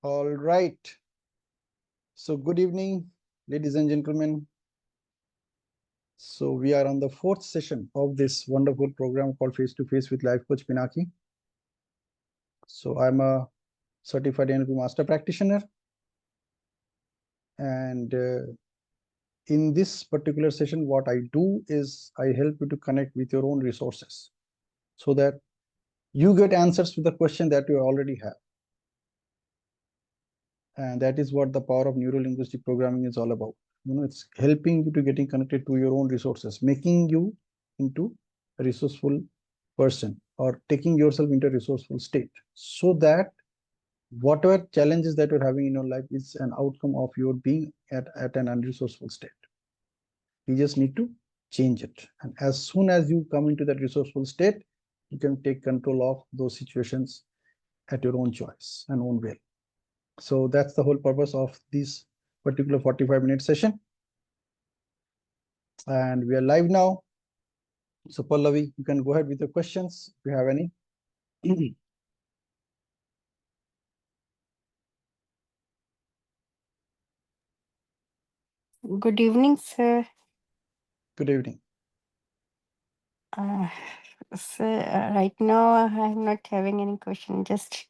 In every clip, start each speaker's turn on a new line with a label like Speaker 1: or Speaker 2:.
Speaker 1: All right. So good evening, ladies and gentlemen. So we are on the fourth session of this wonderful program called Face-to-Face with Life Coach Pinaki. So I'm a certified NLP master practitioner. And in this particular session, what I do is I help you to connect with your own resources so that you get answers to the question that you already have. And that is what the power of neuro-linguistic programming is all about. It's helping you to getting connected to your own resources, making you into a resourceful person or taking yourself into a resourceful state, so that whatever challenges that you're having in your life is an outcome of your being at an unresourceful state. You just need to change it. And as soon as you come into that resourceful state, you can take control of those situations at your own choice and own will. So that's the whole purpose of this particular 45-minute session. And we are live now. So Pallavi, you can go ahead with your questions if you have any.
Speaker 2: Good evening, sir.
Speaker 1: Good evening.
Speaker 2: Uh, Sir, right now I'm not having any question. Just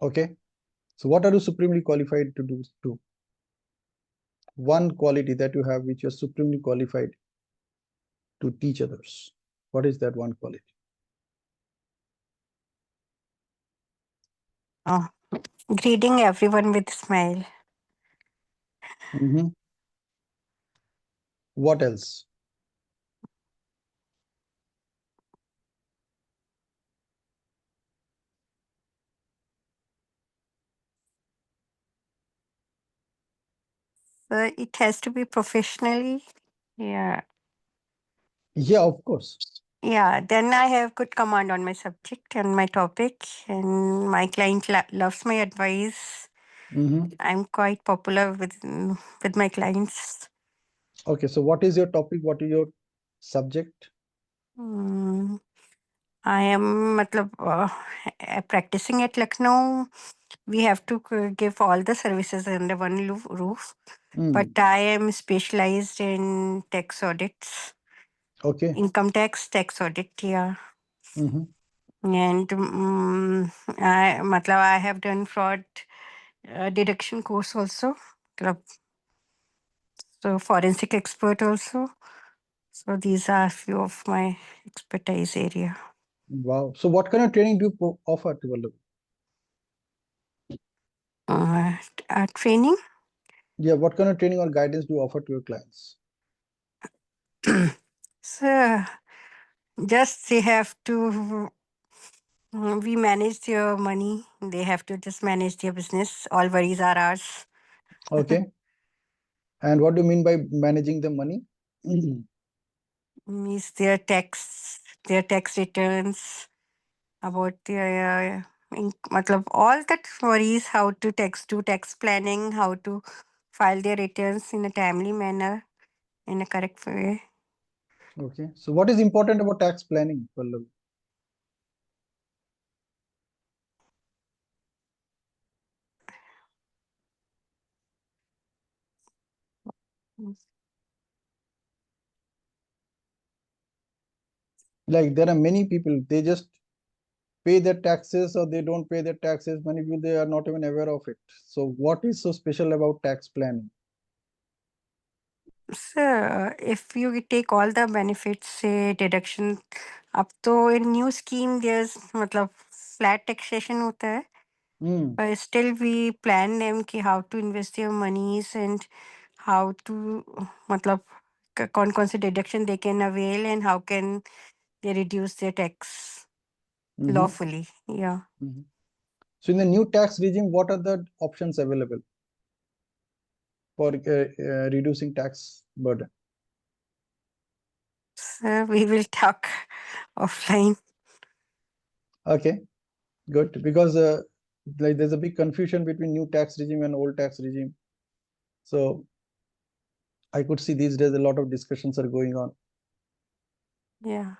Speaker 1: Okay. So what are you supremely qualified to do? One quality that you have which you're supremely qualified to teach others. What is that one quality?
Speaker 2: uh, greeting everyone with smile.
Speaker 1: What else?
Speaker 2: So it has to be professionally. Yeah.
Speaker 1: Yeah, of course.
Speaker 2: Yeah. Then I have good command on my subject and my topic, and my client loves my advice. I'm quite popular with my clients.
Speaker 1: Okay, so what is your topic? What is your subject?
Speaker 2: I am practicing at Lucknow. We have to give all the services under one roof. But I am specialized in tax audits.
Speaker 1: Okay.
Speaker 2: Income tax audit, yeah.
Speaker 1: Mm-hmm.
Speaker 2: And I have done fraud deduction course also. So forensic expert also. So these are few of my expertise area.
Speaker 1: Wow. So what kind of training do you offer to Vallabh?
Speaker 2: Training.
Speaker 1: Yeah, what kind of training or guidance do you offer to your clients?
Speaker 2: So just they have to we manage their money. They have to just manage their business. All worries are ours.
Speaker 1: Okay. And what do you mean by managing the money?
Speaker 2: Means their tax returns, about their all that worries, how to do tax planning, how to file their returns in a timely manner, in a correct way.
Speaker 1: Okay. So what is important about tax planning, Vallabh? Like there are many people, they just pay their taxes or they don't pay their taxes. Many people, they are not even aware of it. So what is so special about tax planning?
Speaker 2: So if you take all the benefits, say deduction, up to in new scheme there's flat taxation होता है. But still we plan them ki how to invest their monies and how to कौन से deduction they can avail and how can they reduce their tax lawfully. Yeah.
Speaker 1: So in the new tax regime, what are the options available for reducing tax burden?
Speaker 2: So we will talk offline.
Speaker 1: Okay, good. Because like there's a big confusion between new tax regime and old tax regime. So I could see these days a lot of discussions are going on.
Speaker 2: Yeah.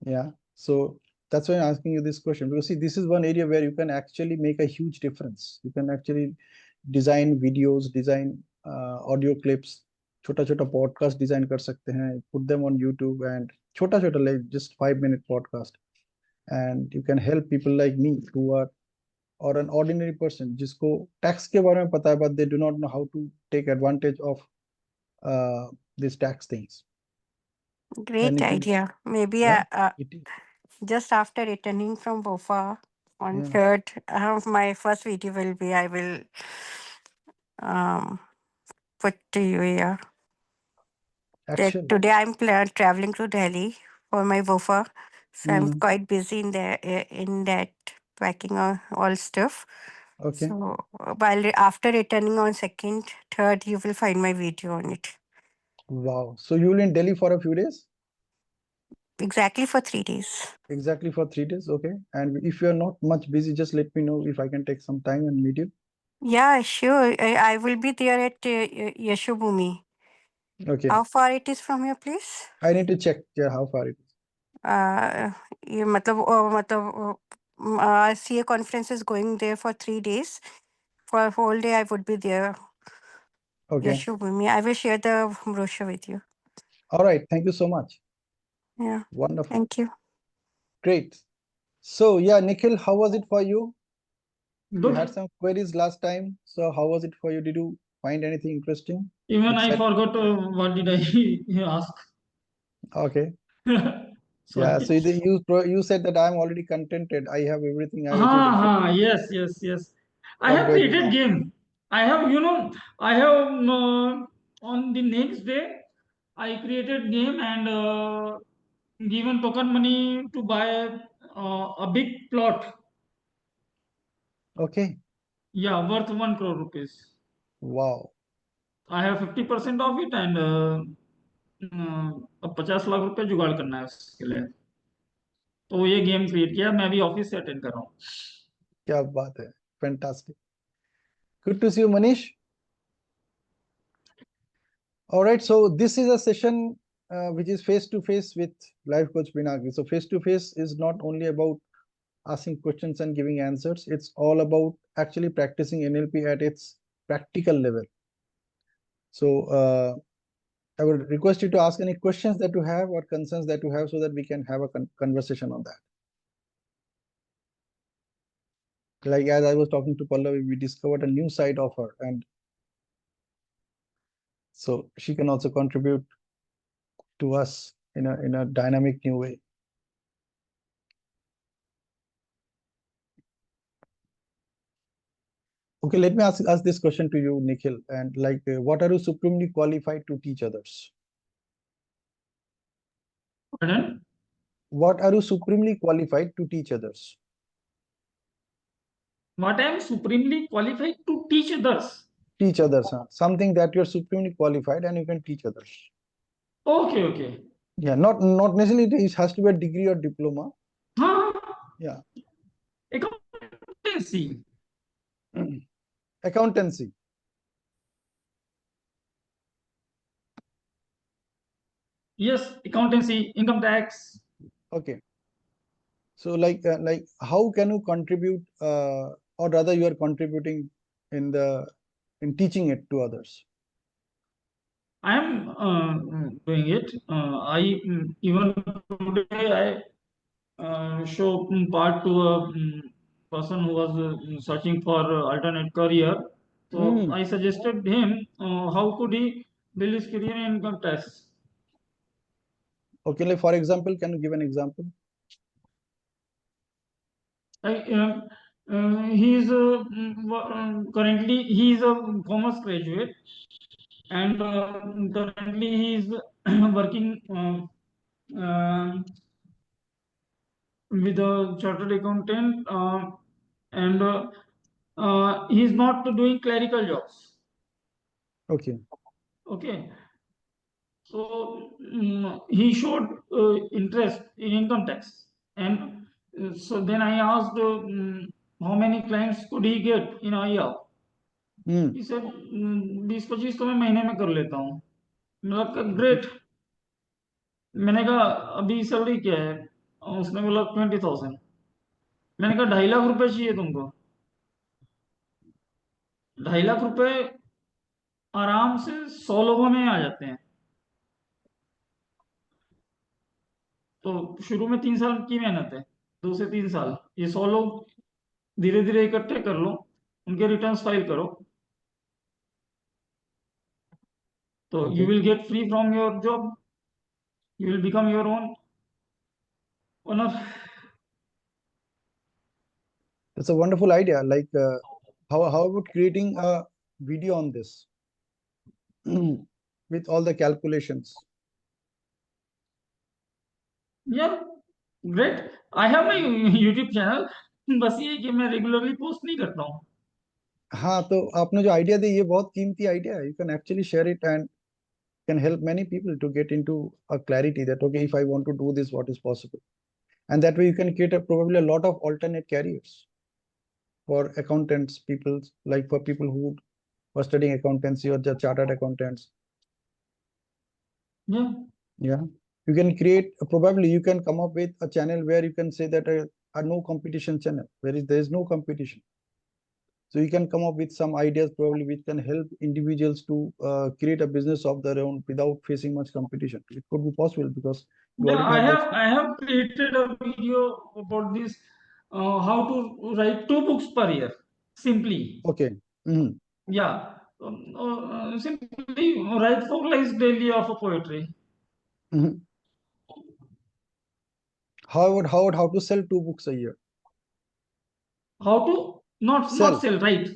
Speaker 1: Yeah. So That's why I'm asking you this question, because see, this is one area where you can actually make a huge difference. You can actually design videos, design audio clips, छोटा छोटा podcast design कर सकते हैं, put them on YouTube, and छोटा छोटा like just 5 minute podcast, and you can help people like me who are, or an ordinary person जिसको tax के बारे में पता है but they do not know how to take advantage of these tax things.
Speaker 2: Great
Speaker 1: And it is,
Speaker 2: idea. Maybe
Speaker 1: yeah, it is,
Speaker 2: just after returning from Bofa on
Speaker 1: yeah,
Speaker 2: 3rd, my first video will be, I will um, put to you here.
Speaker 1: actually.
Speaker 2: Today I'm traveling to Delhi for my Bofa, so I'm
Speaker 1: Mm,
Speaker 2: quite busy in there in that packing all stuff.
Speaker 1: okay.
Speaker 2: So while after returning on 2nd, 3rd, you will find my video on it.
Speaker 1: Wow. So you will in Delhi for a few days?
Speaker 2: Exactly for 3 days.
Speaker 1: Exactly for 3 days. Okay. And if you are not much busy, just let me know if I can take some time and meet you.
Speaker 2: Yeah, sure. I will be there at Yashobhumi.
Speaker 1: Okay.
Speaker 2: How far it is from your place?
Speaker 1: I need to check, yeah, how far it is.
Speaker 2: ये मतलब CA conference is going there for 3 days. For a whole day, I would be there.
Speaker 1: Okay.
Speaker 2: Yashobhumi. I will share the brochure with you.
Speaker 1: All right. Thank you so much.
Speaker 2: Yeah.
Speaker 1: Wonderful.
Speaker 2: Thank you.
Speaker 1: Great. So yeah, Nikhil, how was it for you? You had
Speaker 3: Good.
Speaker 1: some queries last time. So how was it for you? Did you find anything interesting?
Speaker 3: Even I
Speaker 1: Except,
Speaker 3: forgot what did I ask.
Speaker 1: okay.
Speaker 3: Sorry.
Speaker 1: Yeah. So you said that I'm already contented. I have everything. I achieved everything.
Speaker 3: Yes, yes, yes. I
Speaker 1: What
Speaker 3: have
Speaker 1: do I do
Speaker 3: created
Speaker 1: now?
Speaker 3: game. I have, I have on the next day, I created game and given token money to buy a big plot.
Speaker 1: Okay.
Speaker 3: Yeah, worth 1 crore rupees.
Speaker 1: Wow.
Speaker 3: I have 50% of it and अब 50 लाख रुपए जुगाड़ करना है उसके लिए. तो ये game create किया. मैं अभी ऑफिस से अटेंड कर रहा हूँ.
Speaker 1: क्या बात है. Fantastic. Good to see you, Manish. All right, so this is a session which is face to face with life coach Pinaki. So face to face is not only about asking questions and giving answers. It's all about actually practicing NLP at its practical level. So I would request you to ask any questions that you have or concerns that you have so that we can have a conversation on that. Like as I was talking to Pallavi, we discovered a new side of her, and so she can also contribute to us in a dynamic new way. Okay, let me ask this question to you, Nikhil. And like, what are you supremely qualified to teach others?
Speaker 3: Pardon?
Speaker 1: What are you supremely qualified to teach others?
Speaker 3: What I am supremely qualified to teach others.
Speaker 1: Teach others, huh? Something that you're supremely qualified and you can teach others.
Speaker 3: Okay, okay.
Speaker 1: Yeah, not necessarily it has to be a degree or diploma. Yeah.
Speaker 3: Accountancy.
Speaker 1: Accountancy.
Speaker 3: Yes, accountancy, income tax.
Speaker 1: Okay. So like how can you contribute or rather you are contributing in teaching it to others?
Speaker 3: I am doing it. Even today I show part to a person who was searching for alternate career. So I suggested him how could he build his career in income tax.
Speaker 1: Okay, like for example, can you give an example?
Speaker 3: He is currently he is a commerce graduate and currently he is working with a chartered accountant and he is not doing clerical jobs.
Speaker 1: Okay.
Speaker 3: Okay. So he showed interest in income tax, and so then I asked how many clients could he get in a year. He said 20-25 तो मैं महीने में कर लेता हूँ. मैंने कहा great. मैंने कहा अभी सैलरी क्या है? उसने बोला 20,000। मैंने कहा 2.5 लाख चाहिए तुमको? 2.5 लाख आराम से 100 लोगों में आ जाते हैं। तो शुरू में 3 साल की मेहनत है, 2 से 3 साल। ये 100 लोग धीरे धीरे इकट्ठे कर लो, उनके रिटर्न्स फाइल करो, तो you will get free from your job, you will become your own owner.
Speaker 1: It's a wonderful idea. Like, how about creating a video on this with all the calculations?
Speaker 3: Yeah, great. I have my YouTube channel. बस ये कि मैं regularly post नहीं करता हूँ।
Speaker 1: हाँ, तो आपने जो आइडिया दी ये बहुत कीमती आइडिया है. You can actually share it and can help many people to get into a clarity that, okay, if I want to do this, what is possible? And that way you can create probably a lot of alternate careers for accountants, people, like for people who were studying accountancy or the chartered accountants.
Speaker 3: Yeah.
Speaker 1: Yeah. You can create, probably you can come up with a channel where you can say that a no competition channel, where there is no competition. So you can come up with some ideas probably which can help individuals to create a business of their own without facing much competition. It could be possible because you
Speaker 3: Yeah,
Speaker 1: already have the experience.
Speaker 3: I have created a video about this, how to write 2 books per year, simply.
Speaker 1: Okay. Mm-hmm.
Speaker 3: Yeah, simply write 4 lines daily of a poetry.
Speaker 1: Mm-hmm. How to sell 2 books a year?
Speaker 3: How to not
Speaker 1: Sell.
Speaker 3: sell, right?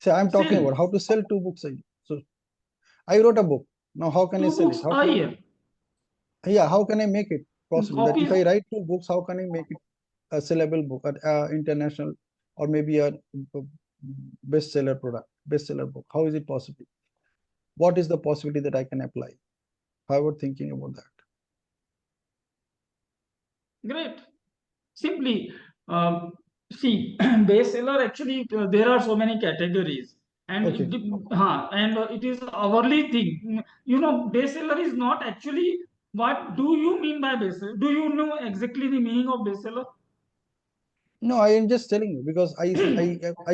Speaker 1: So I'm talking
Speaker 3: Sell
Speaker 1: about how to sell 2 books a year. So I wrote a book. Now how can I
Speaker 3: two
Speaker 1: sell it?
Speaker 3: books
Speaker 1: How
Speaker 3: a
Speaker 1: can
Speaker 3: year.
Speaker 1: yeah, how can I make it possible that if
Speaker 3: Copies.
Speaker 1: I write 2 books, how can I make it a sellable book, international, or maybe a bestseller product, bestseller book? How is it possible? What is the possibility that I can apply? How about thinking about that?
Speaker 3: Great. Simply, see, bestseller actually, there are so many categories, and
Speaker 1: Okay.
Speaker 3: it is hourly thing. You know, bestseller is not actually. What do you mean by bestseller? Do you know exactly the meaning of bestseller?
Speaker 1: No, I am just telling you because I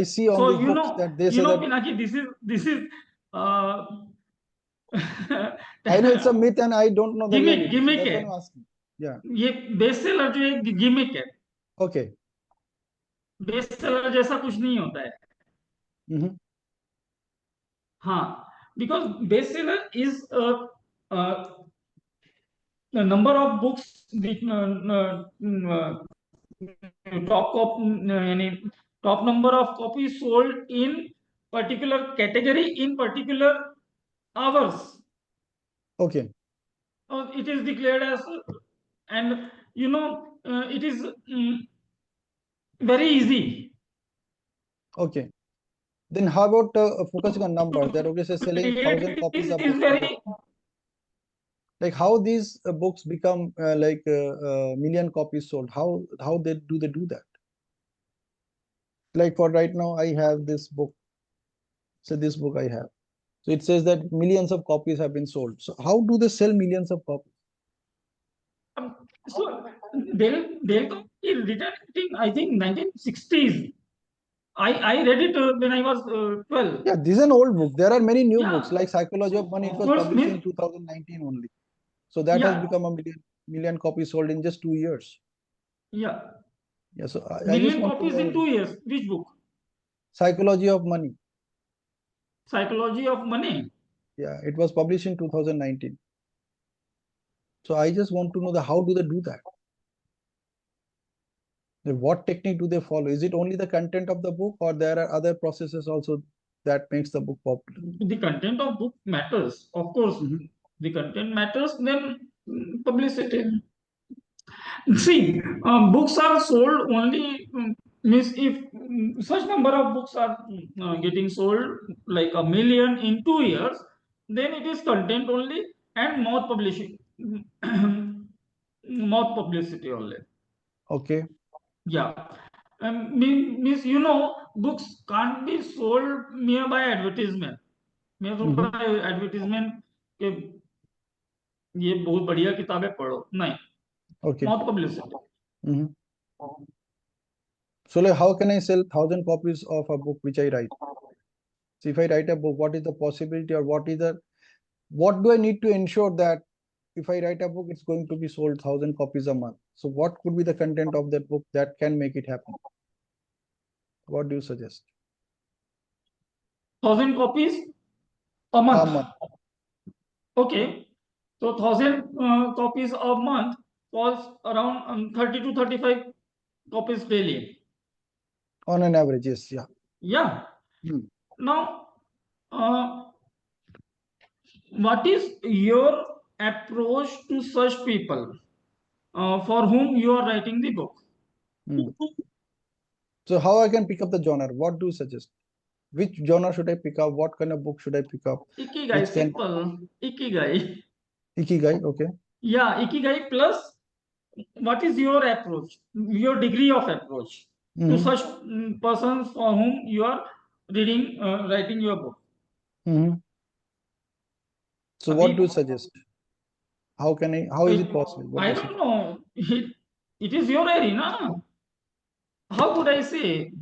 Speaker 1: see on
Speaker 3: So
Speaker 1: these books that they say that
Speaker 3: Pinaki, this is uh,
Speaker 1: I know it's a myth and I don't know the reality. So
Speaker 3: gimmick
Speaker 1: that's
Speaker 3: है।
Speaker 1: what I'm asking. Yeah.
Speaker 3: ये bestseller जो एक gimmick है,
Speaker 1: Okay.
Speaker 3: bestseller जैसा कुछ नहीं होता है।
Speaker 1: Mm-hmm.
Speaker 3: हाँ, because bestseller is a number of books, the यानी top number of copies sold in particular category in particular hours.
Speaker 1: Okay.
Speaker 3: It is declared as, and it is very easy.
Speaker 1: Okay. Then how about focusing on numbers? That okay, say selling 1,000 copies of
Speaker 3: Is
Speaker 1: books a day.
Speaker 3: very.
Speaker 1: Like how these books become like million copies sold? How they do that? Like for right now, I have this book. So this book I have. So it says that millions of copies have been sold. So how do they sell millions of copies?
Speaker 3: So they'll come written in, I think, 1960s. I read it when I was 12.
Speaker 1: Yeah, this is an old book. There are many new books
Speaker 3: Yeah.
Speaker 1: like Psychology of
Speaker 3: So
Speaker 1: Money. It
Speaker 3: of
Speaker 1: was
Speaker 3: course,
Speaker 1: published in 2019 only. So that has
Speaker 3: yeah,
Speaker 1: become a million copies sold in just 2 years.
Speaker 3: yeah,
Speaker 1: Yeah, so I just
Speaker 3: million
Speaker 1: want to
Speaker 3: copies in
Speaker 1: know
Speaker 3: 2 years. Which book?
Speaker 1: Psychology of Money.
Speaker 3: Psychology of Money.
Speaker 1: Yeah, it was published in 2019. So I just want to know how do they do that? What technique do they follow? Is it only the content of the book or there are other processes also that makes the book popular?
Speaker 3: The content of book matters, of course.
Speaker 1: Mm-hmm.
Speaker 3: The content matters, then publicity. See, books are sold only, means if such number of books are getting sold like a million in 2 years, then it is content only and mouth publishing, mouth publicity only.
Speaker 1: Okay.
Speaker 3: Yeah, means books can't be sold mere by advertisement. mere
Speaker 1: Mm-hmm.
Speaker 3: by advertisement के ये बहुत बढ़िया किताबें पढ़ो, नहीं,
Speaker 1: Okay.
Speaker 3: mouth publicity.
Speaker 1: Mhm. So like, how can I sell 1,000 copies of a book which I write? So if I write a book, what is the possibility, or what do I need to ensure that if I write a book, it's going to be sold 1,000 copies a month? So what could be the content of that book that can make it happen? What do you suggest?
Speaker 3: 1,000 copies a
Speaker 1: A
Speaker 3: month.
Speaker 1: month.
Speaker 3: Okay. So 1,000 copies a month falls around 30 to 35 copies daily.
Speaker 1: On an average, yes, yeah.
Speaker 3: Yeah.
Speaker 1: Hmm.
Speaker 3: Now, what is your approach to such people for whom you are writing the book?
Speaker 1: Hmm. So how I can pick up the genre? What do you suggest? Which genre should I pick up? What kind of book should I pick up?
Speaker 3: Ikigai,
Speaker 1: Which can
Speaker 3: simple. Ikigai.
Speaker 1: Ikigai, okay.
Speaker 3: Yeah, Ikigai plus what is your approach, your degree of approach to
Speaker 1: Mm-hmm.
Speaker 3: such persons for whom you are reading, writing your book?
Speaker 1: Mm-hmm. So
Speaker 3: अभी
Speaker 1: what do you suggest? How is it possible? What do
Speaker 3: I
Speaker 1: you
Speaker 3: don't
Speaker 1: suggest?
Speaker 3: know. It is your area, ना? How could I say?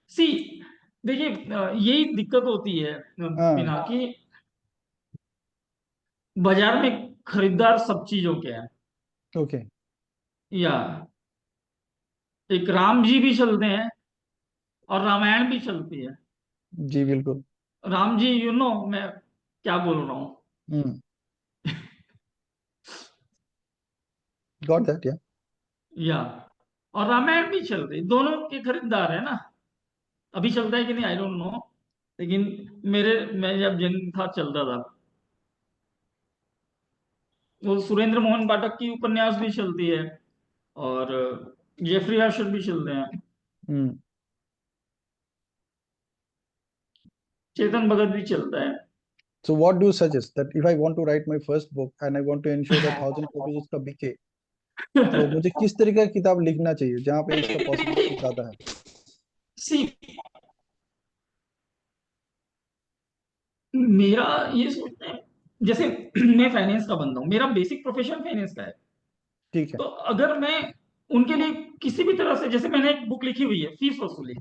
Speaker 3: See, देखिए यही दिक्कत होती है पिनाकी, बाजार में खरीदार सब चीजों के हैं।
Speaker 1: Okay.
Speaker 3: या एक राम जी भी चलते हैं और रामायण भी चलती है।
Speaker 1: जी बिल्कुल।
Speaker 3: राम जी मैं क्या बोल रहा हूँ।
Speaker 1: Got that, yeah.
Speaker 3: या और रामायण भी चल रही, दोनों के खरीदार है ना। अभी चलता है कि नहीं आई डोंट नो, लेकिन मैं जब जन्म था चलता था। वो सुरेंद्र मोहन पाठक की उपन्यास भी चलती है और जेफरी आर्चर भी चलते हैं, चेतन भगत भी चलता है।
Speaker 1: So what do you suggest that if I want to write my first book and I want to ensure that 1,000 copies उसका बिके, तो मुझे किस तरीके की किताब लिखना चाहिए जहाँ पे इसका पॉसिबिलिटी ज्यादा है?
Speaker 3: सी मेरा ये सोचना है, जैसे मैं फाइनेंस का बंदा हूँ, मेरा बेसिक प्रोफेशन फाइनेंस का है।
Speaker 1: ठीक है।
Speaker 3: तो अगर मैं उनके लिए किसी भी तरह से, जैसे मैंने एक बुक लिखी हुई है फीस वसूली,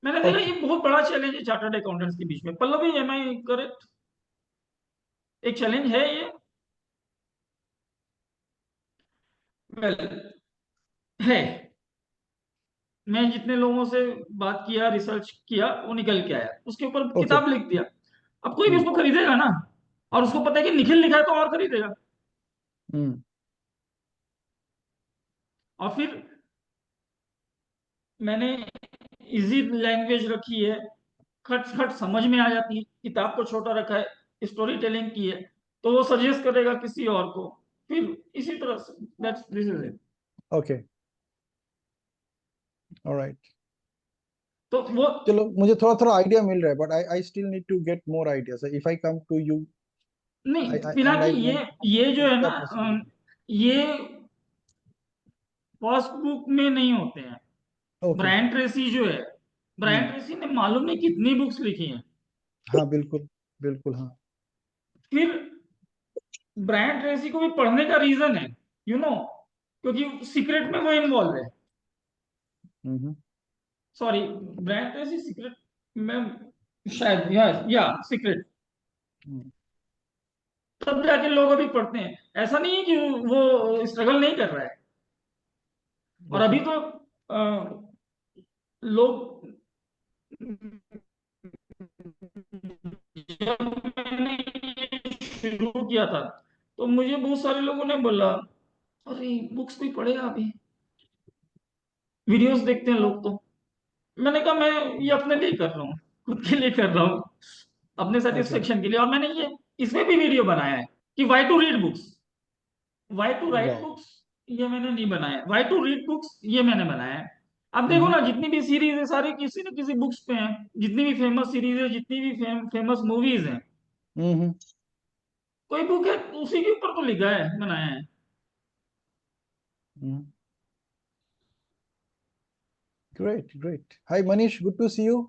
Speaker 3: मैंने देखा
Speaker 1: Okay.
Speaker 3: ये बहुत बड़ा चैलेंज है चार्टर्ड अकाउंटेंट्स के बीच में। Pallavi, am I correct? एक चैलेंज है ये। वेल, है। मैं जितने लोगों से बात किया, रिसर्च किया, वो निकल के आया, उसके ऊपर
Speaker 1: Okay.
Speaker 3: किताब लिख दिया। अब कोई भी उसको खरीदेगा ना, और उसको पता है कि निखिल लिखा है तो और खरीदेगा। और फिर मैंने इजी लैंग्वेज रखी है, खट खट समझ में आ जाती है। किताब को छोटा रखा है, स्टोरी टेलिंग की है, तो वो सजेस्ट करेगा किसी और को, फिर इसी तरह से that's this is it.
Speaker 1: Okay. All right.
Speaker 3: तो वो
Speaker 1: चलो मुझे थोड़ा थोड़ा आइडिया मिल रहा है, but I still need to get more ideas. If I come to you
Speaker 3: नहीं
Speaker 1: एंड
Speaker 3: पिनाकी,
Speaker 1: आई वांट,
Speaker 3: ये जो है
Speaker 1: क्या
Speaker 3: ना,
Speaker 1: पॉसिबिलिटी?
Speaker 3: ये फर्स्ट बुक में नहीं होते हैं।
Speaker 1: ओके।
Speaker 3: ब्रायन ट्रेसी जो है, ब्रायन ट्रेसी ने मालूम नहीं कितनी बुक्स लिखी हैं।
Speaker 1: हाँ बिल्कुल बिल्कुल, हाँ।
Speaker 3: फिर ब्रायन ट्रेसी को भी पढ़ने का रीजन है, क्योंकि सीक्रेट में वो इन्वॉल्व है। सॉरी, ब्रायन ट्रेसी सीक्रेट में शायद, या सीक्रेट, तब जाके लोग अभी पढ़ते हैं। ऐसा नहीं है कि वो स्ट्रगल नहीं कर रहा है। और अभी तो लोग, जब मैंने ये शुरू किया था तो मुझे बहुत सारे लोगों ने बोला, अरे बुक्स कोई पढ़ेगा अभी, वीडियोस देखते हैं लोग तो। मैंने कहा मैं ये अपने लिए कर रहा हूँ, खुद के लिए कर रहा हूँ, अपने
Speaker 1: ओके।
Speaker 3: सेटिस्फेक्शन के लिए। और मैंने ये इसमें भी वीडियो बनाया है कि why to read books, why to write
Speaker 1: वाह।
Speaker 3: बुक्स ये मैंने नहीं बनाया, वाई टू रीड बुक्स ये मैंने बनाया है। अब देखो ना, जितनी भी सीरीज है सारी किसी न किसी बुक्स पे हैं, जितनी भी फेमस सीरीज है, जितनी भी फेमस मूवीज हैं, कोई बुक है उसी के ऊपर तो लिखा है, बनाया है।
Speaker 1: Great, great. Hi Manish, good to see you.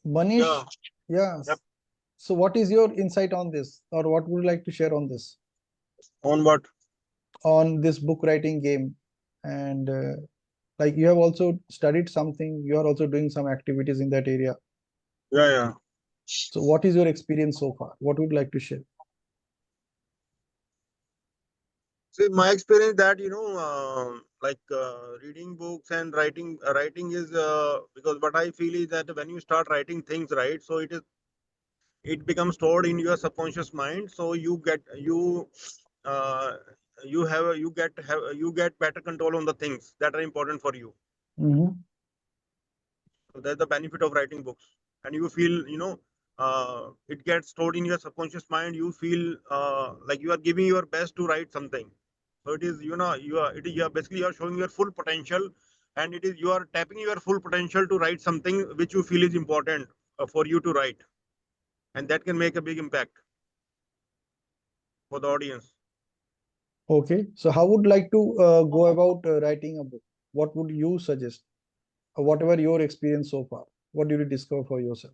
Speaker 1: Manish, yeah.
Speaker 4: Yep.
Speaker 1: So what is your insight on this, or what would you like to share on this?
Speaker 4: On what?
Speaker 1: on this book writing game, and like you have also studied something, you are also doing some activities in that area.
Speaker 4: Yeah, yeah.
Speaker 1: So what is your experience so far? What would you like to share?
Speaker 4: See, my experience that reading books and writing is because what I feel is that when you start writing things, right, so it becomes stored in your subconscious mind. So uh, you get better control on the things that are important for you.
Speaker 1: Mm-hmm.
Speaker 4: So that's the benefit of writing books, and you feel it gets stored in your subconscious mind. You feel like you are giving your best to write something. So it is you are basically you are showing your full potential, and it is you are tapping your full potential to write something which you feel is important for you to write, and that can make a big impact for the audience.
Speaker 1: Okay, so how would you like to go about writing a book? What would you suggest? Whatever your experience so far, what did you discover for yourself?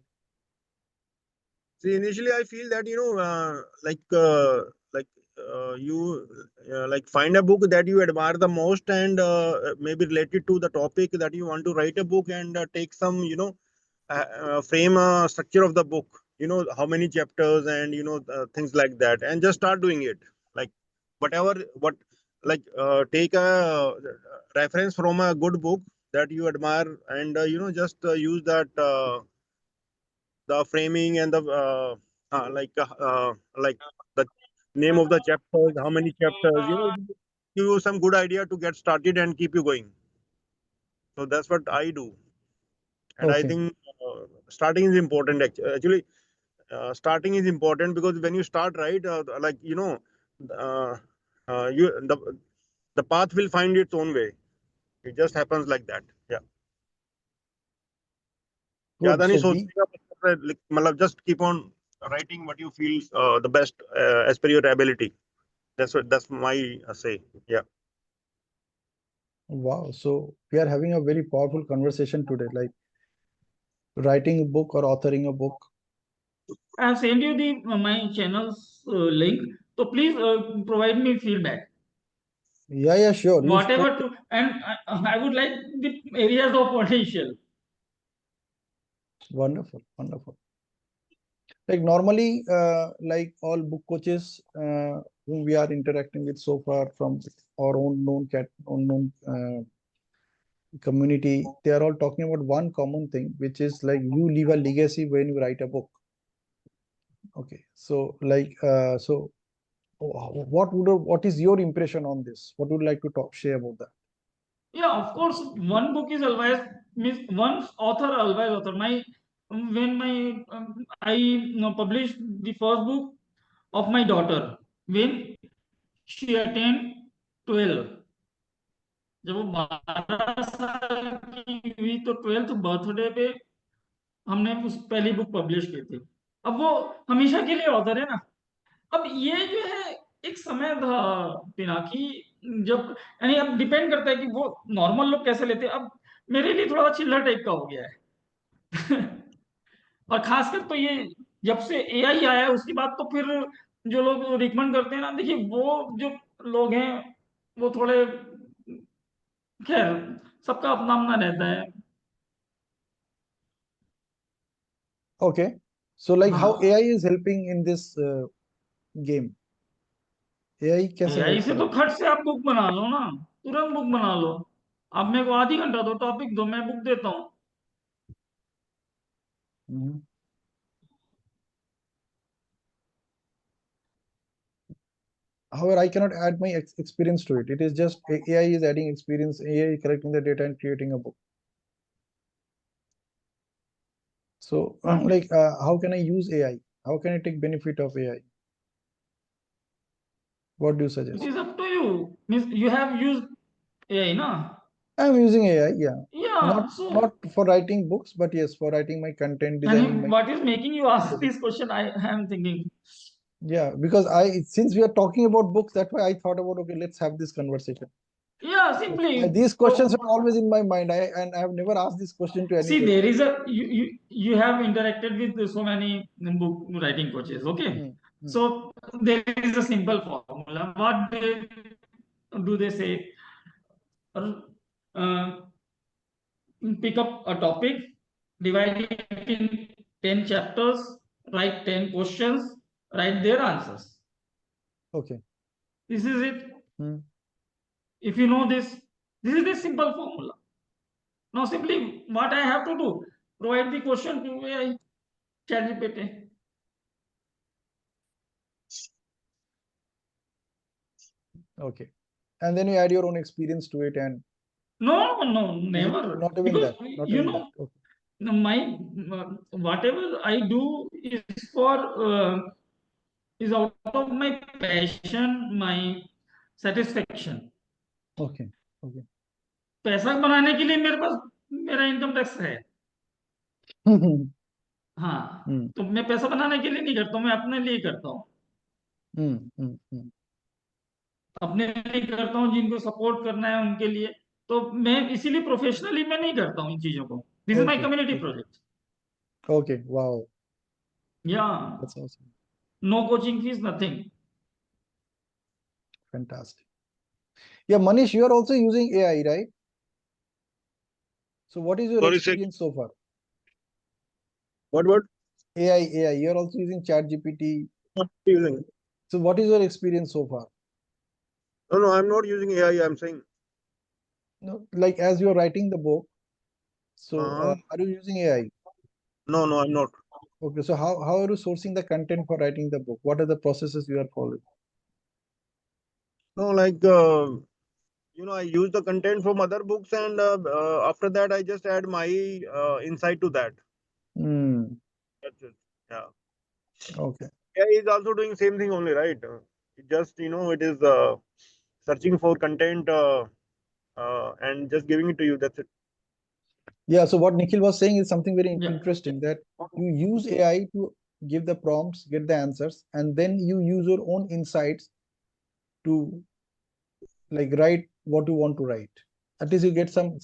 Speaker 4: See, initially I feel that you like find a book that you admire the most, and maybe related to the topic that you want to write a book, and take some frame a structure of the book. How many chapters, and things like that, and just start doing it. Like whatever what take a reference from a good book that you admire, and just use that. The framing and the like the name of the chapters, how many chapters, give you some good idea to get started and keep you going. So that's what I do, and I
Speaker 1: Okay,
Speaker 4: think starting is important. Actually, starting is important because when you start, right, uh, you the path will find its own way. It just happens like that. Yeah.
Speaker 1: good.
Speaker 4: ज़्यादा नहीं
Speaker 1: So we,
Speaker 4: सोचने का मतलब just keep on writing what you feel the best as per your ability. That's my say. Yeah.
Speaker 1: wow, so we are having a very powerful conversation today, like writing a book or authoring a book.
Speaker 3: I have sent you the my channel's link. So please provide me feedback.
Speaker 1: Yeah, sure. You
Speaker 3: Whatever to, and I would like the areas of potential.
Speaker 1: wonderful, wonderful. Like normally, like all book coaches whom we are interacting with so far from our own unknown community, they are all talking about one common thing, which is like you leave a legacy when you write a book. Okay, so what is your impression on this? What would you like to share about that?
Speaker 3: Yeah, of course, one book is always means one author always author. When I published the first book of my daughter when she attained 12. जब वो 12 साल की हुई तो 12th birthday पे हमने उस पहली बुक पब्लिश की थी। अब वो हमेशा के लिए ऑथर है ना। अब ये जो है एक समय था पिनाकी, जब यानी अब डिपेंड करता है कि वो नॉर्मल लोग कैसे लेते हैं। अब मेरे लिए थोड़ा चिल्लर टाइप का हो गया है। और खासकर तो ये जब से एआई आया है उसके बाद तो फिर जो लोग रिकमेंड करते हैं ना, देखिए वो जो लोग हैं वो थोड़े, खैर सबका अपना अपना रहता है।
Speaker 1: Okay, so like how
Speaker 3: हाँ,
Speaker 1: AI is helping in this game? AI कैसे
Speaker 3: एआई
Speaker 1: help
Speaker 3: से
Speaker 1: कर
Speaker 3: तो
Speaker 1: रहा
Speaker 3: खट से आप बुक बना लो ना, तुरंत बुक बना लो। आप मेरे को आधी घंटा दो, टॉपिक दो, मैं बुक देता हूँ।
Speaker 1: है? However, I cannot add my experience to it. It is just AI is adding experience, AI collecting the data and creating a book. So, how can I use AI? How can I take benefit of AI? What do you
Speaker 3: It
Speaker 1: suggest?
Speaker 3: is up to you. Means you have used AI, na?
Speaker 1: I'm using AI, yeah.
Speaker 3: Yeah.
Speaker 1: Not
Speaker 3: So,
Speaker 1: for writing books, but yes, for writing my content, designing
Speaker 3: and
Speaker 1: my.
Speaker 3: what is making you ask this question? I am thinking.
Speaker 1: Yeah, because since we are talking about books, that's why I thought about, okay, let's have this conversation.
Speaker 3: Yeah, simply.
Speaker 1: These questions
Speaker 3: Oh,
Speaker 1: are always in my mind. I have never asked this question to
Speaker 3: see,
Speaker 1: anybody.
Speaker 3: there is a you have interacted with so many book writing coaches. Okay,
Speaker 1: Hmm, hmm.
Speaker 3: so there is a simple formula. What they do they say? Uh, Pick up a topic, divide it in 10 chapters, write 10 questions, write their answers.
Speaker 1: Okay.
Speaker 3: This is it.
Speaker 1: Hmm.
Speaker 3: If you know this is the simple formula. Now simply what I have to do, provide the question to AI, ChatGPT.
Speaker 1: Okay. And then you add your own experience to it, and
Speaker 3: No,
Speaker 1: is it
Speaker 3: never.
Speaker 1: not even
Speaker 3: Because
Speaker 1: that? Not
Speaker 3: you
Speaker 1: even
Speaker 3: know,
Speaker 1: that. Okay.
Speaker 3: my whatever I do is for is out of my passion, my satisfaction.
Speaker 1: Okay. Okay.
Speaker 3: पैसा बनाने के लिए मेरे पास मेरा income tax है। हाँ,
Speaker 1: Hmm.
Speaker 3: तो मैं पैसा बनाने के लिए नहीं करता हूँ, मैं अपने लिए करता हूँ।
Speaker 1: Hmm. Hmm. Hmm.
Speaker 3: अपने लिए करता हूँ, जिनको सपोर्ट करना है उनके लिए। तो मैं इसीलिए प्रोफेशनली मैं नहीं करता हूँ इन चीजों को। This is my
Speaker 1: Okay.
Speaker 3: Community
Speaker 1: Okay.
Speaker 3: Project.
Speaker 1: Okay. Wow.
Speaker 3: Yeah
Speaker 1: That's awesome.
Speaker 3: No coaching fees, nothing.
Speaker 1: Fantastic. Yeah, Manish, you are also using AI, right? So what is your
Speaker 4: Sorry, sir.
Speaker 1: experience so far?
Speaker 4: What?
Speaker 1: AI. You are also using ChatGPT.
Speaker 4: Not using.
Speaker 1: So what is your experience so far?
Speaker 4: No, I'm not using AI. I'm saying.
Speaker 1: No, like as you are writing the book, so are you using AI?
Speaker 4: No, I'm not.
Speaker 1: Okay, so how are you sourcing the content for writing the book? What are the processes you are following?
Speaker 4: No, like I use the content from other books, and after that, I just add my insight to that.
Speaker 1: Hmm.
Speaker 4: That's it. Yeah.
Speaker 1: Okay.
Speaker 4: AI is also doing same thing only, right? It just it is searching for content and just giving it to you. That's it.
Speaker 1: Yeah, so what Nikhil was saying is something very
Speaker 3: या
Speaker 1: interesting, that you use AI to give the prompts, get the answers, and then you use your own insights to like write what you want to write. At least you get some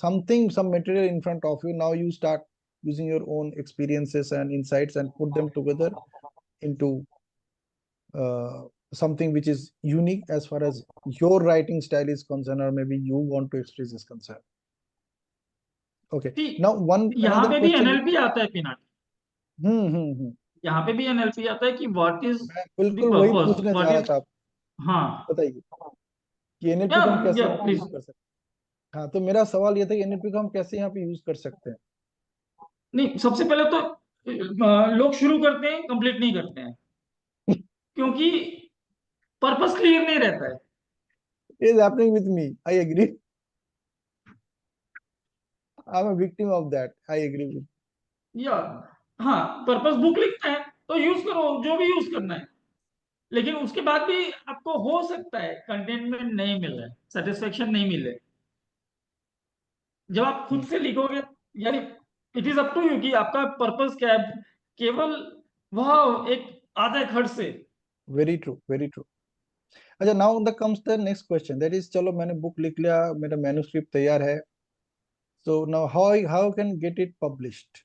Speaker 1: material in front of you. Now you start using your own experiences and insights and put them together into something which is unique as far as your writing style is concerned, or maybe you want to express is concerned. Okay. Now
Speaker 3: यहाँ
Speaker 1: another
Speaker 3: पे भी
Speaker 1: question.
Speaker 3: NLP आता है पिनाकी। यहाँ पे भी NLP आता है कि व्हाट इज
Speaker 1: मैं
Speaker 3: द
Speaker 1: बिल्कुल वही
Speaker 3: पर्पस,
Speaker 1: पूछने
Speaker 3: व्हाट
Speaker 1: जा रहा
Speaker 3: इज।
Speaker 1: था।
Speaker 3: हाँ
Speaker 1: बताइए कि एनएलपी
Speaker 3: या
Speaker 1: को हम कैसे
Speaker 3: या
Speaker 1: यहाँ पे
Speaker 3: प्लीज।
Speaker 1: यूज कर सकते हैं। हाँ, तो मेरा सवाल ये था कि एनएलपी को हम कैसे यहाँ पे यूज कर सकते हैं।
Speaker 3: नहीं, सबसे पहले तो लोग शुरू करते हैं, कंप्लीट नहीं करते हैं, क्योंकि पर्पस क्लियर नहीं रहता है।
Speaker 1: Is happening with me, I agree, I am a victim of that, I agree with.
Speaker 3: Yeah हाँ, पर्पस बुक लिखते हैं तो यूज करो जो भी यूज करना है, लेकिन उसके बाद भी आपको हो सकता है कंटेंटमेंट नहीं मिल रहा है, सेटिस्फेक्शन नहीं मिले। जब आप खुद से लिखोगे, यानी it is up to you कि आपका पर्पस क्या है। केवल वह एक आधा खर्च से।
Speaker 1: Very true, very true. अच्छा, now the comes the next question, that is, चलो मैंने बुक लिख लिया, मेरा मैन्युस्क्रिप्ट तैयार है, so now how can get it published?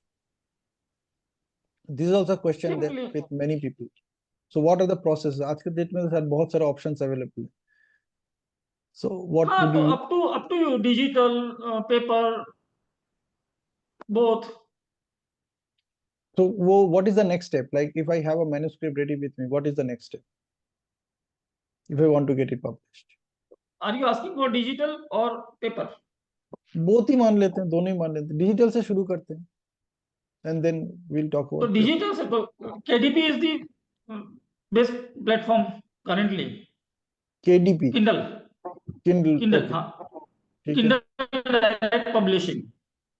Speaker 1: This is also a question that
Speaker 3: simply
Speaker 1: with many people. So what are the processes? आज के date में तो सर बहुत सारे ऑप्शंस अवेलेबल है, so what
Speaker 3: हाँ,
Speaker 1: would
Speaker 3: तो
Speaker 1: you,
Speaker 3: up to you, digital, paper, both.
Speaker 1: so what is the next step? Like if I have a manuscript ready with me, what is the next step if I want to get it published?
Speaker 3: Are you asking for digital और पेपर?
Speaker 1: Both ही मान लेते हैं, दोनों ही मान लेते हैं, डिजिटल से शुरू करते हैं and then we'll talk
Speaker 3: तो
Speaker 1: about paper.
Speaker 3: डिजिटल से तो KDP is the best platform currently.
Speaker 1: KDP,
Speaker 3: Kindle,
Speaker 1: Kindle,
Speaker 3: Kindle,
Speaker 1: okay,
Speaker 3: हाँ,
Speaker 1: ठीक है,
Speaker 3: Kindle direct publishing.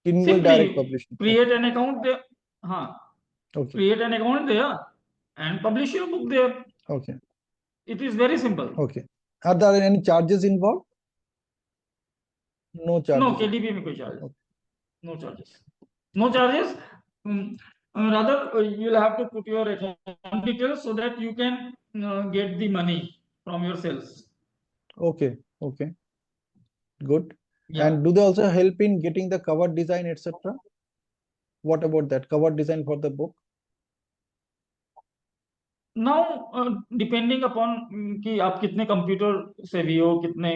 Speaker 1: Kindle
Speaker 3: Simply
Speaker 1: direct publishing,
Speaker 3: create
Speaker 1: okay,
Speaker 3: an account there. हाँ,
Speaker 1: okay,
Speaker 3: create an account there and publish your book there.
Speaker 1: okay,
Speaker 3: It is very simple.
Speaker 1: okay. Are there any charges involved? No
Speaker 3: No,
Speaker 1: charges
Speaker 3: KDP
Speaker 1: involved.
Speaker 3: में कोई charges,
Speaker 1: Okay.
Speaker 3: no charges, no charges. Rather, you'll have to put your account details so that you can get the money from your sales.
Speaker 1: Okay, okay, good.
Speaker 3: Yeah.
Speaker 1: And do they also help in getting the cover design, etc.? What about that cover design for the book?
Speaker 3: Now, depending upon कि आप कितने computer सेवी हो, कितने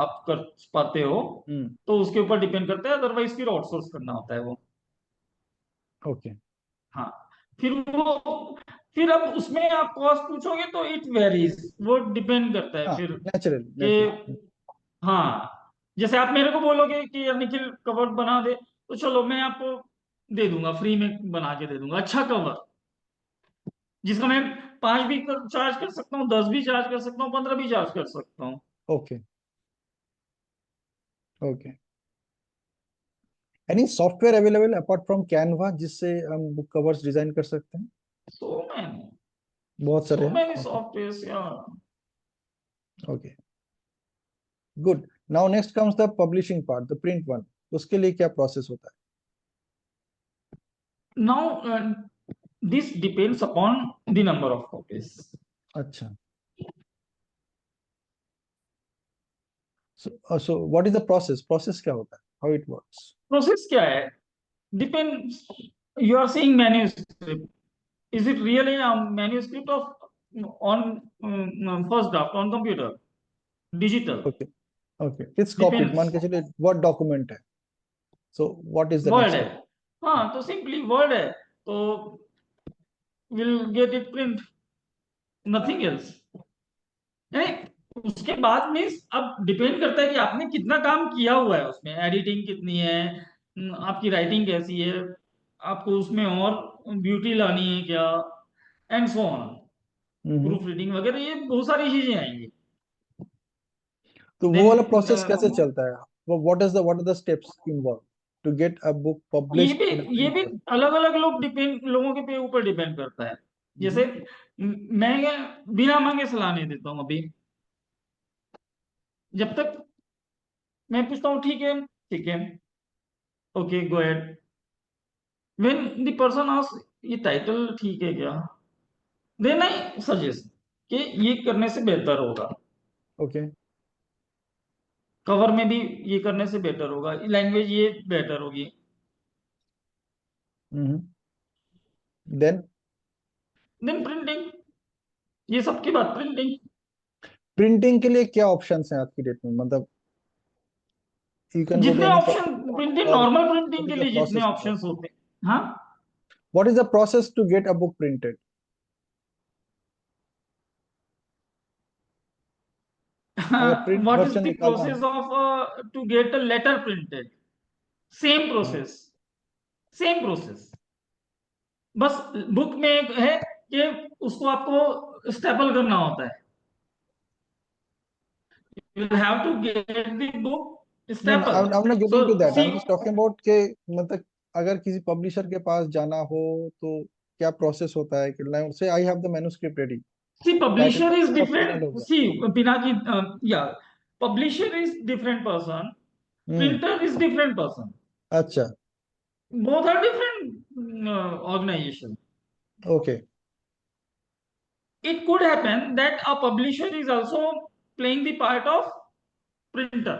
Speaker 3: आप कर पाते हो तो उसके ऊपर डिपेंड करता है, अदरवाइज फिर आउटसोर्स करना होता है वो।
Speaker 1: ओके।
Speaker 3: हाँ, फिर अब उसमें आप कॉस्ट पूछोगे तो इट वेरीज, वो डिपेंड करता है फिर
Speaker 1: नेचुरल
Speaker 3: कि हाँ, जैसे आप मेरे को बोलोगे कि यार निखिल कवर बना दे, तो चलो मैं आपको दे दूंगा, फ्री में बना के दे दूंगा अच्छा कवर, जिसका मैं 5 भी चार्ज कर सकता हूँ, 10 भी चार्ज कर सकता हूँ, 15 भी चार्ज कर सकता हूँ।
Speaker 1: Okay okay. Any software available apart from Canva जिससे हम बुक कवर्स डिजाइन कर सकते हैं?
Speaker 3: सो मैनी
Speaker 1: बहुत सारे
Speaker 3: सो
Speaker 1: हैं।
Speaker 3: मैनी सॉफ्टवेयर यार।
Speaker 1: Okay good. Now next comes the publishing part, the print one. उसके लिए क्या प्रोसेस होता
Speaker 3: now this depends upon the number of copies.
Speaker 1: है? अच्छा, so what is the process क्या होता है, how it works?
Speaker 3: प्रोसेस क्या है, depends, you are seeing manuscript, is it really a manuscript of on first draft on computer, digital?
Speaker 1: Okay okay, it's copied, मान
Speaker 3: Depends.
Speaker 1: के चलिए word document है, so what is the
Speaker 3: word
Speaker 1: next
Speaker 3: है,
Speaker 1: step?
Speaker 3: हाँ तो simply word है, तो will get it print, nothing else. उसके बाद मीन्स अब डिपेंड करता है कि आपने कितना काम किया हुआ है उसमें, एडिटिंग कितनी है, आपकी राइटिंग कैसी है, आपको उसमें और ब्यूटी लानी है क्या, and so on, proof reading वगैरह, ये बहुत सारी चीजें आएंगी।
Speaker 1: तो वो
Speaker 3: देन
Speaker 1: वाला प्रोसेस कैसे चलता है? वो what are the steps involved to get a book
Speaker 3: ये
Speaker 1: published
Speaker 3: भी
Speaker 1: in a
Speaker 3: ये
Speaker 1: print
Speaker 3: भी
Speaker 1: form?
Speaker 3: अलग अलग लोगों के पे ऊपर डिपेंड करता है। जैसे मैं बिना मांगे सलाह नहीं देता हूँ अभी, जब तक मैं पूछता हूँ ठीक है, okay go ahead, when the person ask ये टाइटल ठीक है क्या, देन आई सजेस्ट कि ये करने से बेहतर होगा,
Speaker 1: Okay.
Speaker 3: कवर में भी ये करने से बेटर होगा, लैंग्वेज ये बेटर होगी।
Speaker 1: Then
Speaker 3: देन प्रिंटिंग, ये सबकी बात प्रिंटिंग।
Speaker 1: प्रिंटिंग के लिए क्या ऑप्शंस हैं आज की डेट में, मतलब you can go to
Speaker 3: जितने
Speaker 1: any
Speaker 3: option
Speaker 1: publisher
Speaker 3: printing,
Speaker 1: or
Speaker 3: normal
Speaker 1: what
Speaker 3: printing
Speaker 1: is
Speaker 3: के
Speaker 1: the
Speaker 3: लिए जितने
Speaker 1: process involved?
Speaker 3: ऑप्शंस होते हैं, हाँ।
Speaker 1: What is the process to get a book printed? अगर print
Speaker 3: what is
Speaker 1: version
Speaker 3: the
Speaker 1: निकालना
Speaker 3: process
Speaker 1: हो।
Speaker 3: Of to get a letter printed, same
Speaker 1: हाँ।
Speaker 3: प्रोसेस, सेम प्रोसेस, बस बुक में एक है कि उसको आपको स्टेपल करना होता है, you have to get the book
Speaker 1: नहीं,
Speaker 3: staple.
Speaker 1: I'm not
Speaker 3: so
Speaker 1: getting to that.
Speaker 3: See
Speaker 1: I'm just talking about के मतलब अगर किसी पब्लिशर के पास जाना हो तो क्या प्रोसेस होता है कि say I have the manuscript ready,
Speaker 3: see
Speaker 1: title
Speaker 3: publisher is
Speaker 1: सब फाइनल हो
Speaker 3: डिफरेंट,
Speaker 1: गया।
Speaker 3: See Pinaki, yeah publisher is different person,
Speaker 1: hmm.
Speaker 3: Printer is different person,
Speaker 1: अच्छा।
Speaker 3: both are different organization.
Speaker 1: Okay.
Speaker 3: It could happen that a publisher is also playing the part of printer.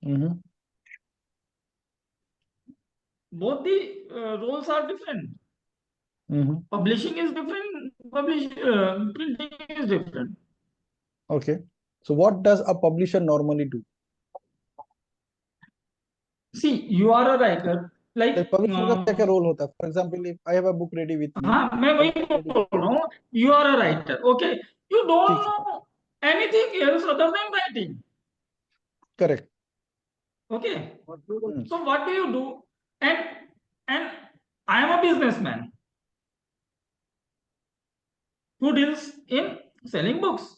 Speaker 1: Hmm
Speaker 3: Both the roles are different. Publishing is different. Printing is different.
Speaker 1: Okay, so what does a publisher normally do?
Speaker 3: See, you are a writer. Like,
Speaker 1: publisher का क्या क्या role होता है? For example if I have a book ready with me,
Speaker 3: हाँ मैं वही बोल रहा हूँ, you are a writer. Okay, you don't
Speaker 1: ठीक है,
Speaker 3: know anything else other than writing.
Speaker 1: Correct.
Speaker 3: Okay, so what do you do? And and I am a businessman who deals in selling books.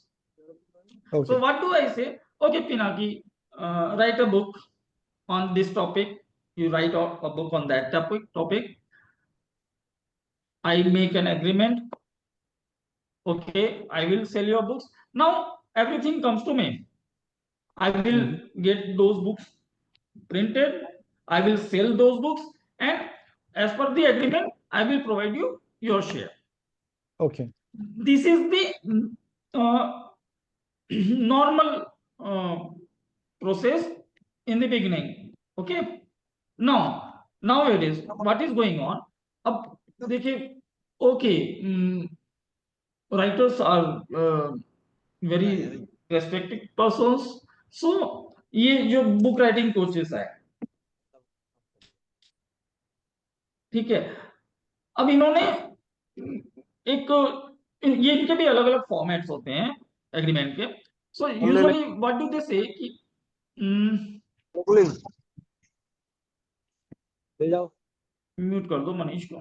Speaker 1: Okay.
Speaker 3: So what do I say? Okay, Pinaki, write a book on this topic. You write a book on that topic. I make an agreement. Okay, I will sell your books. Now everything comes to me. I will get those books printed. I will sell those books, and as per the agreement, I will provide you your share.
Speaker 1: Okay.
Speaker 3: This is the normal process in the beginning. Okay, nowadays what is going on, अब देखिए, okay, writers are very respected persons, सो ये जो book writing courses है, ठीक है, अब इन्होंने एक, ये इनके भी अलग अलग फॉर्मेट्स होते हैं एग्रीमेंट के। So usually what do they से कि म्यूट कर दो मनीष को।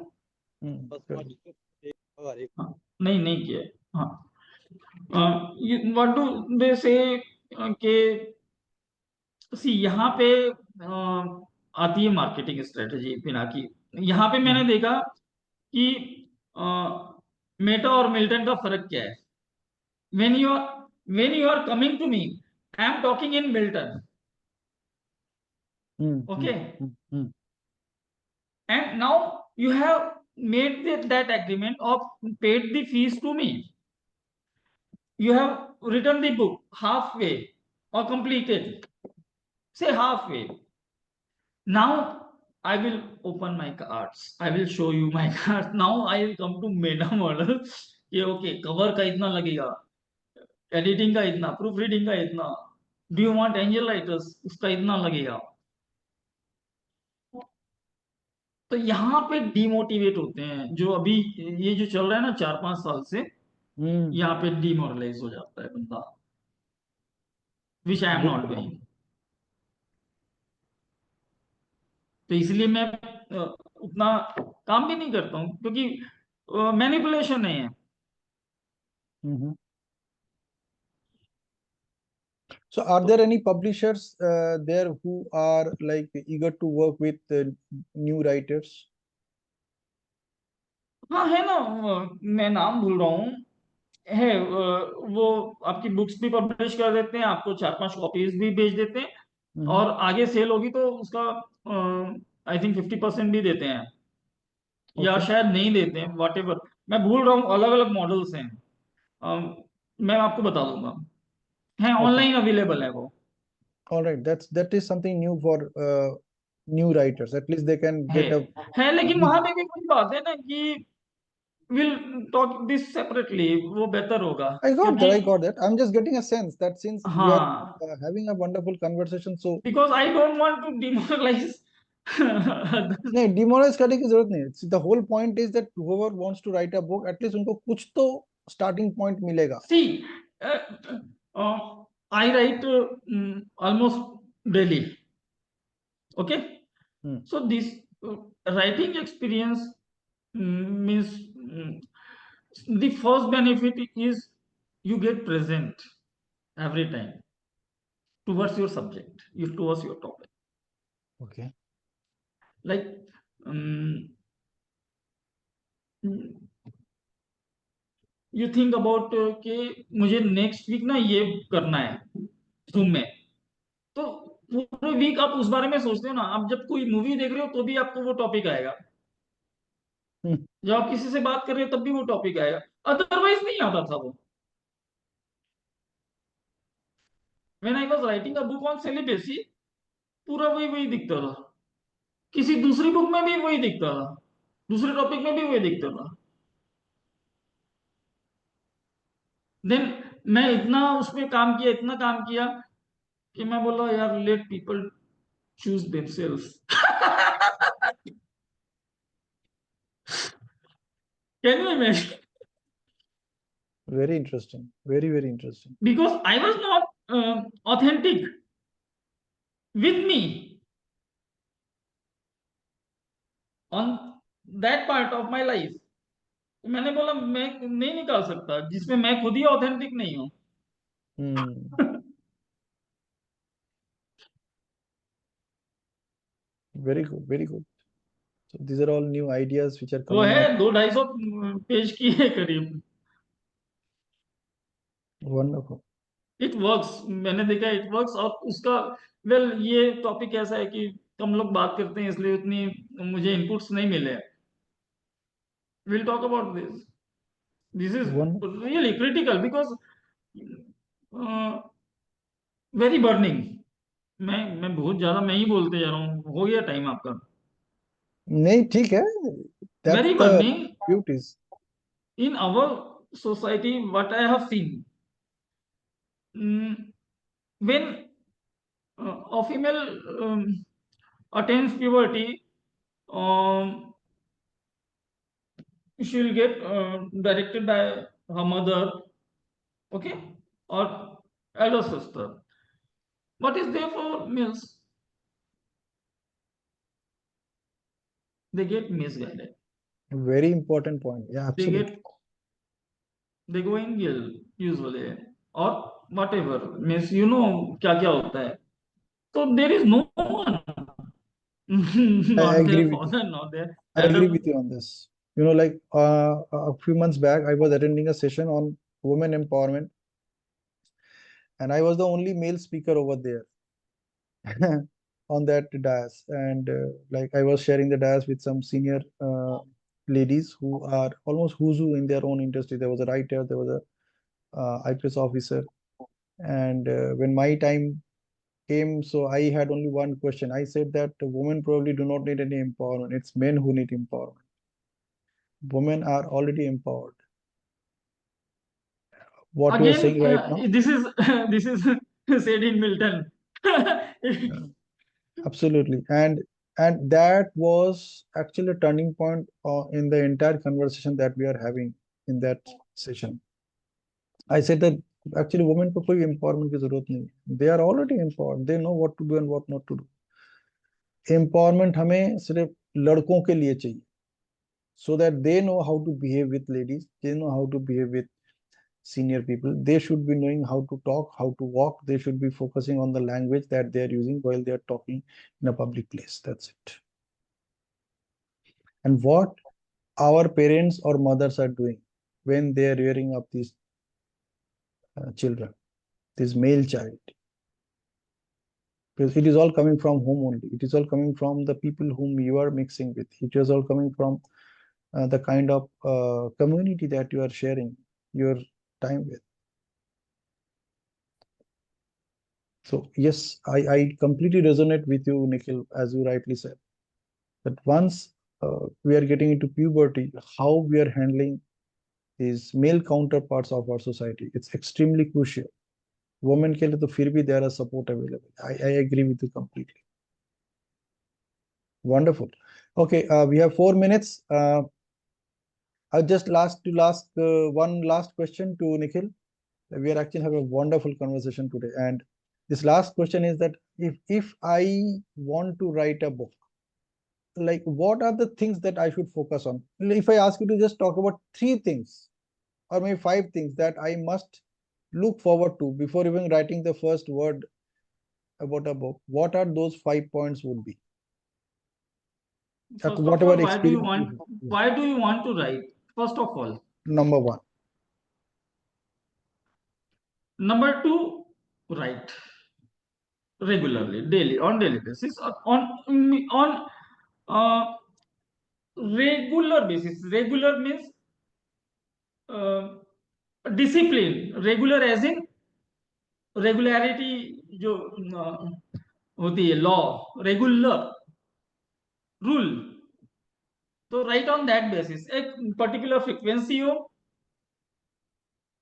Speaker 3: हाँ, नहीं नहीं किया। हाँ, व्हाट डू दे से के सी यहाँ पे आती है मार्केटिंग स्ट्रेटजी पिनाकी। यहाँ पे मैंने देखा कि मेटा और मिल्टन का फर्क क्या है। when you are when you are coming to me, I am talking in Milton, okay, and now you have made that agreement of paid the fees to me, you have written the book halfway or completed, say halfway. Now I will open my cards, I will show you my cards. Now I will come to meta model कि okay, cover का इतना लगेगा, editing का इतना, proof reading का इतना, do you want angel writers, उसका इतना लगेगा। तो यहाँ पे डिमोटिवेट होते हैं, जो अभी ये जो चल रहा है ना 4-5 साल से, यहाँ पे डिमोरलाइज हो जाता है बंदा, विच आई एम नॉट डूइंग। तो इसलिए मैं उतना काम भी नहीं करता हूँ, क्योंकि मैनिपुलेशन नहीं है।
Speaker 1: So are there any publishers there who are like eager to work with new writers?
Speaker 3: हाँ है ना, मैं नाम भूल रहा हूँ, है वो आपकी बुक्स भी पब्लिश कर देते हैं, आपको 4-5 कॉपीज भी भेज देते हैं, और आगे सेल होगी तो उसका आई थिंक 50% भी देते हैं, या शायद नहीं देते हैं, वॉट एवर, मैं भूल रहा हूँ, अलग अलग मॉडल्स हैं। मैं आपको बता दूंगा, है ऑनलाइन अवेलेबल है वो।
Speaker 1: All right, that is something new for new writers. At least they can get
Speaker 3: है, लेकिन वहां पे भी कोई बात है ना कि we'll talk this separately, वो बेहतर होगा।
Speaker 1: I got that. I got that. I'm just getting a sense that since we are
Speaker 3: हाँ,
Speaker 1: having a wonderful conversation, so
Speaker 3: because I don't want to demoralize
Speaker 1: नहीं demoralize करने की जरूरत नहीं है. The whole point is that whoever wants to write a book, at least उनको कुछ तो starting point मिलेगा.
Speaker 3: See, I write almost daily. Okay, so this writing experience means the first benefit is you get present every time towards your subject, towards your topic.
Speaker 1: Okay.
Speaker 3: Like you think about कि मुझे next week ना ये करना है zoom में, तो पूरे week आप उस बारे में सोचते हो ना। आप जब कोई मूवी देख रहे हो तो भी आपको वो टॉपिक आएगा, जब आप किसी से बात कर रहे हो तब भी वो टॉपिक आएगा, अदरवाइज नहीं आता था वो। When I was writing a book on celibacy, पूरा वही वही दिखता था, किसी दूसरी बुक में भी वही दिखता था, दूसरे टॉपिक में भी वही दिखता था। देन मैं इतना उस पर काम किया, इतना काम किया कि मैं बोला यार let people choose themselves. Can you imagine?
Speaker 1: Very interesting. Very, very interesting.
Speaker 3: Because I was not authentic with me on that part of my life. मैंने बोला मैं नहीं निकाल सकता जिसमें मैं खुद ही ऑथेंटिक नहीं हूँ।
Speaker 1: Very good, very good. So these are all new ideas which are
Speaker 3: वो
Speaker 1: coming
Speaker 3: है
Speaker 1: up.
Speaker 3: 200-250 पेज की है करीब।
Speaker 1: Wonderful.
Speaker 3: इट वर्क्स, मैंने देखा इट वर्क्स। और उसका वेल ये टॉपिक ऐसा है कि कम लोग बात करते हैं, इसलिए उतनी मुझे इनपुट्स नहीं मिले। Will talk about this, this is really critical because very burning. मैं बहुत ज्यादा मैं ही बोलते जा रहा हूँ, हो गया टाइम आपका।
Speaker 1: नहीं ठीक है, that's
Speaker 3: very
Speaker 1: the
Speaker 3: burning
Speaker 1: beauties.
Speaker 3: In our society what I have seen, when a female attains puberty, she will get directed by her mother, okay, or elder sister. What is there for males? They get misguided.
Speaker 1: Very important point. Yeah, absolutely.
Speaker 3: They go in guilt usually, or whatever means क्या क्या होता है. So there is no one,
Speaker 1: I
Speaker 3: not
Speaker 1: agree
Speaker 3: their
Speaker 1: with you.
Speaker 3: father, not their
Speaker 1: I agree
Speaker 3: elder.
Speaker 1: with you on this. You know, like a few months back, I was attending a session on women empowerment, and I was the only male speaker over there on that dais. And like I was sharing the dais with some senior ladies who are almost who's who in their own industry. There was a writer, there was a IPS officer, and when my time came, so I had only one question. I said that women probably do not need any empowerment. It's men who need empowerment. Women are already empowered. What you are
Speaker 3: Again,
Speaker 1: saying right now?
Speaker 3: this is this is said in Milton.
Speaker 1: Yeah, absolutely. And that was actually a turning point in the entire conversation that we are having in that session. I said that actually women को कोई empowerment की जरूरत नहीं है. They are already empowered. They know what to do and what not to do. Empowerment हमें सिर्फ लड़कों के लिए चाहिए, so that they know how to behave with ladies, they know how to behave with senior people. They should be knowing how to talk, how to walk. They should be focusing on the language that they are using while they are talking in a public place. That's it. And what our parents or mothers are doing when they are rearing up these children, this male child, because it is all coming from home only. It is all coming from the people whom you are mixing with. It is all coming from the kind of community that you are sharing your time with. So yes, I completely resonate with you, Nikhil, as you rightly said, that once we are getting into puberty, how we are handling these male counterparts of our society, it's extremely crucial. Women के लिए तो फिर भी there are support available. I agree with you completely. Wonderful. Okay, we have 4 minutes. I just last to ask one last question to Nikhil. We are actually having a wonderful conversation today, and this last question is that if I want to write a book, like what are the things that I should focus on? If I ask you to just talk about 3 things or maybe 5 things that I must look forward to before even writing the first word about a book, what are those 5 points would be?
Speaker 3: First of
Speaker 1: Whatever
Speaker 3: all,
Speaker 1: experience you have.
Speaker 3: why do you want to write? First of all.
Speaker 1: Number 1.
Speaker 3: Number 2, write regularly, daily, on daily basis, on regular basis. Regular means discipline. Regular as in regularity जो होती है, law, regular rule. तो right on that basis एक particular frequency हो.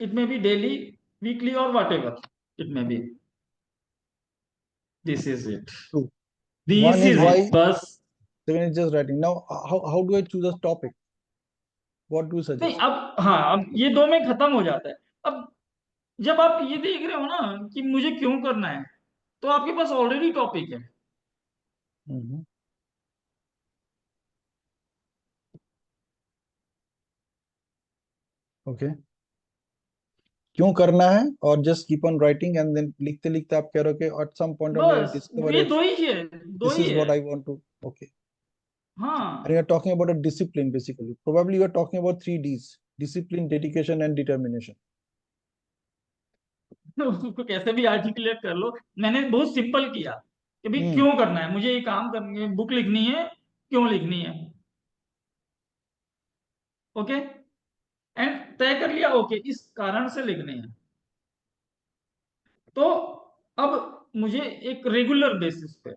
Speaker 3: It may be daily, weekly और whatever it may be. This is it.
Speaker 1: Two.
Speaker 3: This
Speaker 1: One is
Speaker 3: is
Speaker 1: why.
Speaker 3: It बस.
Speaker 1: Second is just writing. Now, how do I choose a topic? What do you
Speaker 3: नहीं,
Speaker 1: suggest?
Speaker 3: अब हाँ, अब ये 2 में खत्म हो जाता है. अब जब आप ये देख रहे हो ना कि मुझे क्यों करना है, तो आपके पास ऑलरेडी टॉपिक है.
Speaker 1: ओके, क्यों करना है और just keep on writing and then लिखते लिखते आप कह रहे हो कि एट सम पॉइंट ऑफ
Speaker 3: बस
Speaker 1: डिस्कवर
Speaker 3: ये
Speaker 1: इट,
Speaker 3: 2 ही है, 2
Speaker 1: दिस
Speaker 3: ही
Speaker 1: इज
Speaker 3: है.
Speaker 1: What I want to. Okay, and
Speaker 3: हाँ.
Speaker 1: you are talking about a discipline basically. Probably you are talking about 3 Ds: discipline, dedication and determination.
Speaker 3: उसको कैसे भी आर्टिकुलेट कर लो. मैंने बहुत सिंपल किया कि भाई क्यों करना है मुझे ये काम करनी है, बुक लिखनी है, क्यों लिखनी है. ओके, एंड तय कर लिया, ओके इस कारण से लिखनी है. तो अब मुझे एक रेगुलर बेसिस पे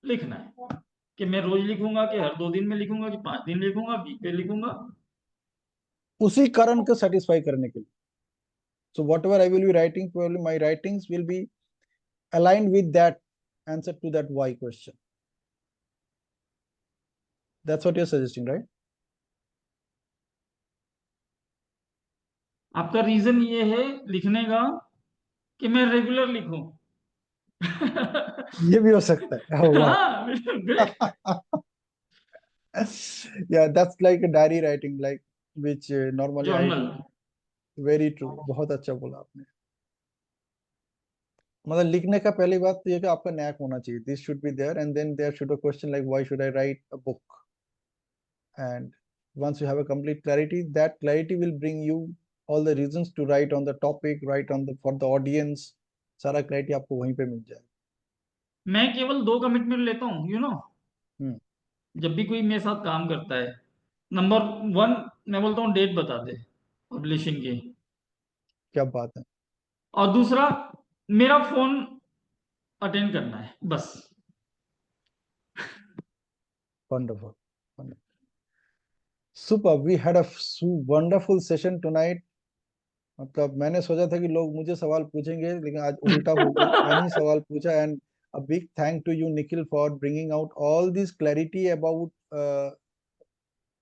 Speaker 3: लिखना है कि मैं रोज लिखूंगा, कि हर 2 दिन में लिखूंगा, कि 5 दिन लिखूंगा, वीक पे लिखूंगा.
Speaker 1: उसी कारण को सेटिस्फाई करने के लिए. So whatever I will be writing, probably my writings will be aligned with that answer to that why question. That's what you're suggesting, right?
Speaker 3: आपका रीजन ये है लिखने का कि मैं रेगुलर लिखूं.
Speaker 1: ये भी हो सकता है. Oh, wow.
Speaker 3: हाँ, बिल्कुल.
Speaker 1: Yeah, that's like a diary writing, like which normally I
Speaker 3: journal.
Speaker 1: do. Very true. बहुत अच्छा बोला आपने. मतलब लिखने का पहली बात तो ये कि आपका नैक होना चाहिए. This should be there, and then there should a question like why should I write a book? And once you have a complete clarity, that clarity will bring you all the reasons to write on the topic, write on the for the audience. सारा clarity आपको वहीं पे मिल जाए.
Speaker 3: मैं केवल 2 commitment लेता हूँ, you know. जब भी कोई मेरे साथ काम करता है, नंबर 1 मैं बोलता हूँ डेट बता दे पब्लिशिंग की.
Speaker 1: क्या बात है.
Speaker 3: और दूसरा मेरा फोन अटेंड करना है बस.
Speaker 1: Wonderful. Wonderful. Super. We had a wonderful session tonight. मतलब मैंने सोचा था कि लोग मुझे सवाल पूछेंगे, लेकिन आज उल्टा हो गया. मैंने ही सवाल पूछा. And a big thank to you, Nikhil, for bringing out all this clarity about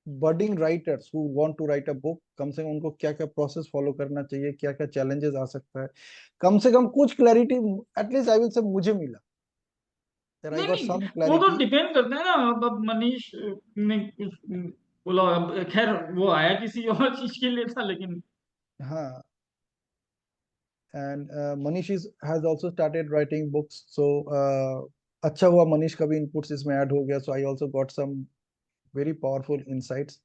Speaker 1: budding writers who want to write a book. कम से कम उनको क्या क्या प्रोसेस फॉलो करना चाहिए, क्या क्या चैलेंजेस आ सकता है. कम से कम कुछ clarity at least I will say मुझे मिला. That I got some
Speaker 3: वो तो
Speaker 1: clarity.
Speaker 3: डिपेंड करता है ना. अब मनीष ने कुछ बोला, अब खैर वो आया किसी और चीज के लिए था, लेकिन
Speaker 1: हाँ. And Manish has also started writing books. So अच्छा हुआ Manish का भी inputs इसमें add हो गया. So I also got some very powerful insights,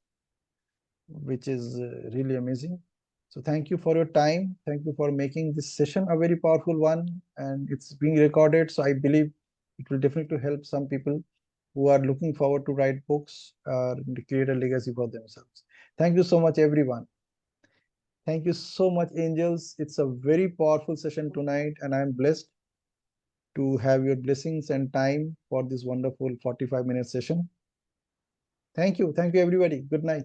Speaker 1: which is really amazing. So thank you for your time. Thank you for making this session a very powerful one, and it's being recorded. So I believe it will definitely help some people who are looking forward to write books or create a legacy for themselves. Thank you so much, everyone. Thank you so much, angels. It's a very powerful session tonight, and I'm blessed to have your blessings and time for this wonderful 45-minute session. Thank you. Thank you, everybody. Good night.